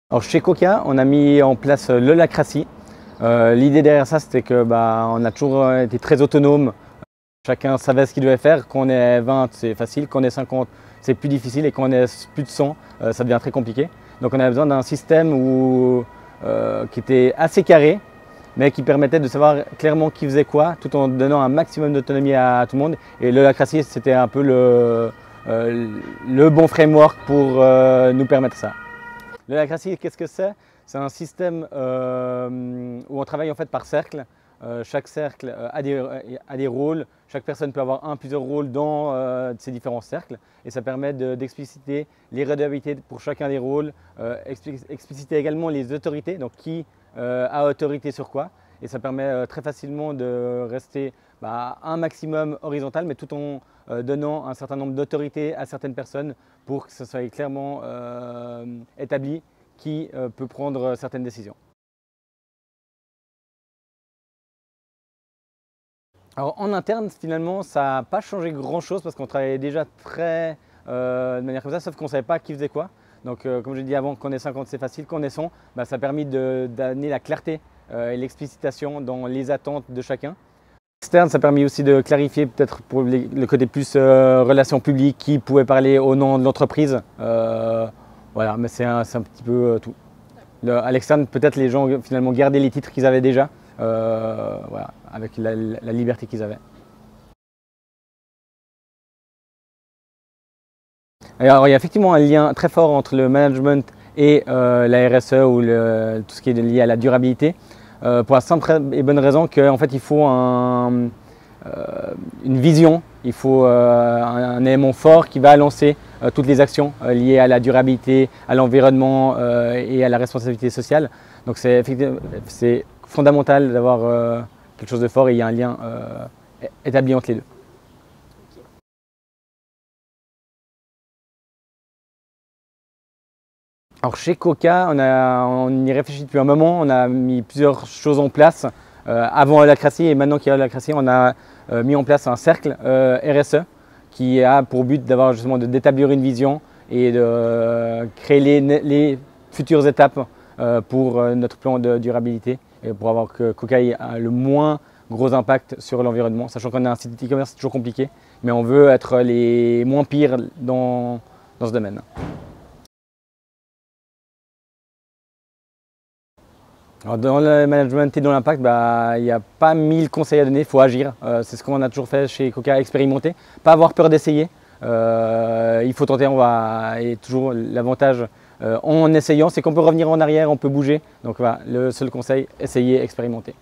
Alors chez Coca, on a mis en place l'holacratie. L'idée derrière ça, c'était que on a toujours été très autonome. Chacun savait ce qu'il devait faire. Quand on est 20, c'est facile. Quand on est 50, c'est plus difficile. Et quand on est plus de 100, ça devient très compliqué. Donc on avait besoin d'un système qui était assez carré, mais qui permettait de savoir clairement qui faisait quoi, tout en donnant un maximum d'autonomie à tout le monde. Et l'holacratie, c'était un peu le bon framework pour nous permettre ça. L'holacratie, qu'est-ce que c'est? C'est un système où on travaille en fait par cercle. Chaque cercle a des rôles. Chaque personne peut avoir plusieurs rôles dans ces différents cercles. Et ça permet d'expliciter les redevabilités pour chacun des rôles, expliciter également les autorités, donc qui a autorité sur quoi. Et ça permet très facilement de rester un maximum horizontal, mais tout en donnant un certain nombre d'autorités à certaines personnes pour que ce soit clairement établi qui peut prendre certaines décisions. Alors en interne, finalement, ça n'a pas changé grand-chose parce qu'on travaillait déjà de manière comme ça, sauf qu'on ne savait pas qui faisait quoi. Donc comme je l'ai dit avant, qu'on est 50, c'est facile. Qu'on est 100, ça a permis d'amener la clarté et l'explicitation dans les attentes de chacun. Externe, ça a permis aussi de clarifier peut-être pour le côté plus relations publiques, qui pouvait parler au nom de l'entreprise. Voilà, mais c'est un petit peu tout. À l'externe, peut-être les gens finalement gardaient les titres qu'ils avaient déjà, voilà, avec la liberté qu'ils avaient. Alors, il y a effectivement un lien très fort entre le management et la RSE ou tout ce qui est lié à la durabilité, pour la simple et bonne raison qu'en fait, il faut une vision, il faut un élément fort qui va lancer toutes les actions liées à la durabilité, à l'environnement et à la responsabilité sociale. Donc c'est fondamental d'avoir quelque chose de fort et il y a un lien établi entre les deux. Alors chez Coca, on y réfléchit depuis un moment, on a mis plusieurs choses en place. Avant l'holacratie et maintenant qu'il y a l'holacratie, on a mis en place un cercle RSE qui a pour but d'avoir justement d'établir une vision et de créer les futures étapes pour notre plan de durabilité et pour avoir que Coca ait le moins gros impact sur l'environnement. Sachant qu'on a un site e-commerce, c'est toujours compliqué, mais on veut être les moins pires dans ce domaine. Alors dans le management et dans l'impact, il n'y a pas 1000 conseils à donner, il faut agir. C'est ce qu'on a toujours fait chez Coca, expérimenter, pas avoir peur d'essayer. Il faut tenter, et toujours l'avantage en essayant, c'est qu'on peut revenir en arrière, on peut bouger. Donc voilà, le seul conseil, essayer, expérimenter.